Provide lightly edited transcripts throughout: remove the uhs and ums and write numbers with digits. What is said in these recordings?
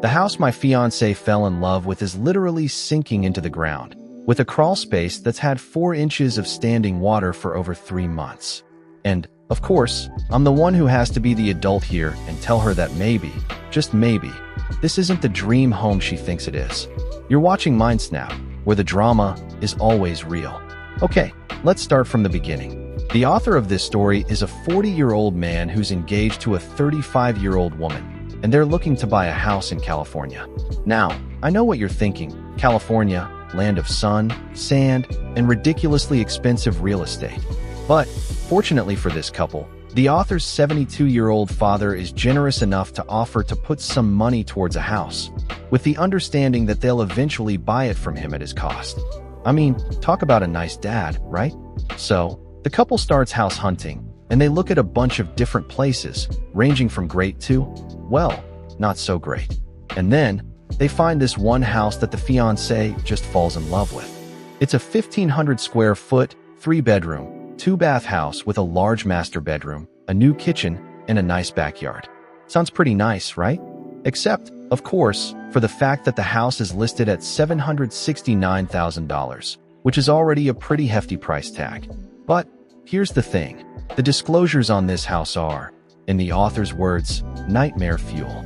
The house my fiancé fell in love with is literally sinking into the ground, with a crawl space that's had 4 inches of standing water for over 3 months. And, of course, I'm the one who has to be the adult here and tell her that maybe, just maybe, this isn't the dream home she thinks it is. You're watching Mindsnap, where the drama is always real. Okay, let's start from the beginning. The author of this story is a 40-year-old man who's engaged to a 35-year-old woman, and they're looking to buy a house in California. Now, I know what you're thinking. California, land of sun, sand, and ridiculously expensive real estate. But, fortunately for this couple, the author's 72-year-old father is generous enough to offer to put some money towards a house, with the understanding that they'll eventually buy it from him at his cost. I mean, talk about a nice dad, right? So, the couple starts house hunting, and they look at a bunch of different places, ranging from great to, well, not so great. And then, they find this one house that the fiancé just falls in love with. It's a 1,500 square foot, 3-bedroom, 2-bath house with a large master bedroom, a new kitchen, and a nice backyard. Sounds pretty nice, right? Except, of course, for the fact that the house is listed at $769,000, which is already a pretty hefty price tag. But here's the thing. The disclosures on this house are, in the author's words, nightmare fuel.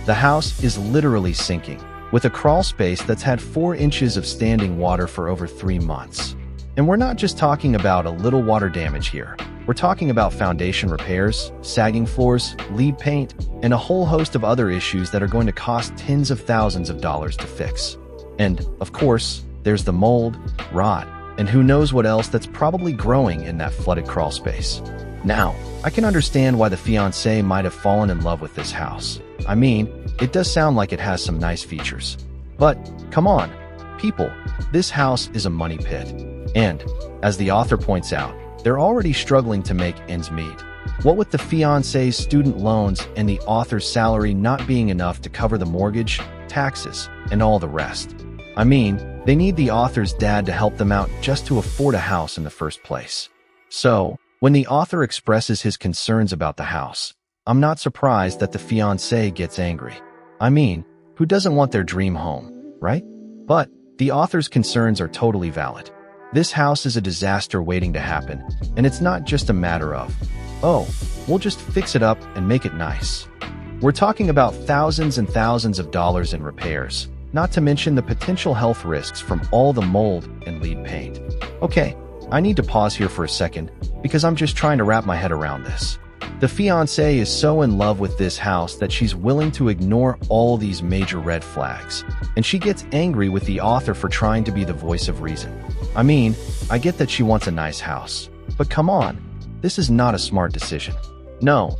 The house is literally sinking, with a crawl space that's had 4 inches of standing water for over 3 months. And we're not just talking about a little water damage here. We're talking about foundation repairs, sagging floors, lead paint, and a whole host of other issues that are going to cost tens of thousands of dollars to fix. And, of course, there's the mold, rot, and who knows what else that's probably growing in that flooded crawl space. Now, I can understand why the fiancé might have fallen in love with this house. I mean, it does sound like it has some nice features. But, come on, people, this house is a money pit. And, as the author points out, they're already struggling to make ends meet. What with the fiancé's student loans and the author's salary not being enough to cover the mortgage, taxes, and all the rest. I mean, they need the author's dad to help them out just to afford a house in the first place. So, when the author expresses his concerns about the house, I'm not surprised that the fiancé gets angry. I mean, who doesn't want their dream home, right? But the author's concerns are totally valid. This house is a disaster waiting to happen, and it's not just a matter of, oh, we'll just fix it up and make it nice. We're talking about thousands and thousands of dollars in repairs, not to mention the potential health risks from all the mold and lead paint. Okay, I need to pause here for a second, because I'm just trying to wrap my head around this. The fiancé is so in love with this house that she's willing to ignore all these major red flags, and she gets angry with the author for trying to be the voice of reason. I mean, I get that she wants a nice house, but come on, this is not a smart decision. No,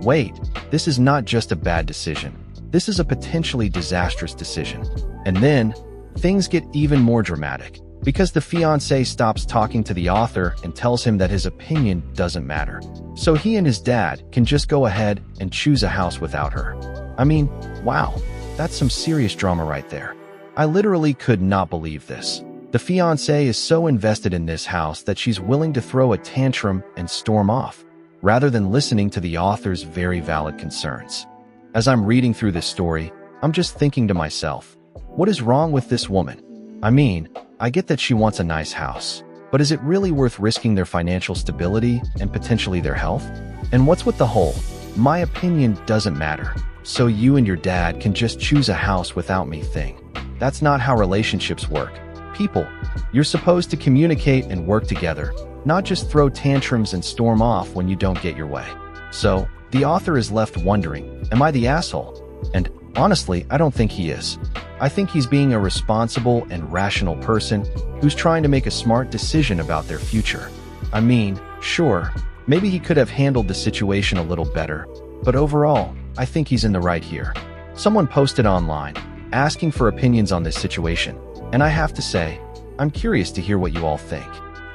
wait, this is not just a bad decision. This is a potentially disastrous decision. And then, things get even more dramatic, because the fiancé stops talking to the author and tells him that his opinion doesn't matter. So he and his dad can just go ahead and choose a house without her. I mean, wow, that's some serious drama right there. I literally could not believe this. The fiancé is so invested in this house that she's willing to throw a tantrum and storm off, rather than listening to the author's very valid concerns. As I'm reading through this story, I'm just thinking to myself, what is wrong with this woman? I mean, I get that she wants a nice house, but is it really worth risking their financial stability and potentially their health? And what's with the whole, my opinion doesn't matter, so you and your dad can just choose a house without me thing? That's not how relationships work. People, you're supposed to communicate and work together, not just throw tantrums and storm off when you don't get your way. So, the author is left wondering, am I the asshole? And honestly, I don't think he is. I think he's being a responsible and rational person who's trying to make a smart decision about their future. I mean, sure, maybe he could have handled the situation a little better, but overall, I think he's in the right here. Someone posted online, asking for opinions on this situation, and I have to say, I'm curious to hear what you all think.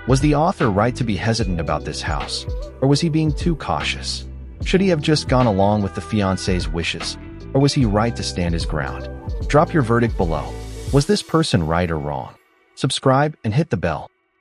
Was the author right to be hesitant about this house, or was he being too cautious? Should he have just gone along with the fiancé's wishes, or was he right to stand his ground? Drop your verdict below. Was this person right or wrong? Subscribe and hit the bell.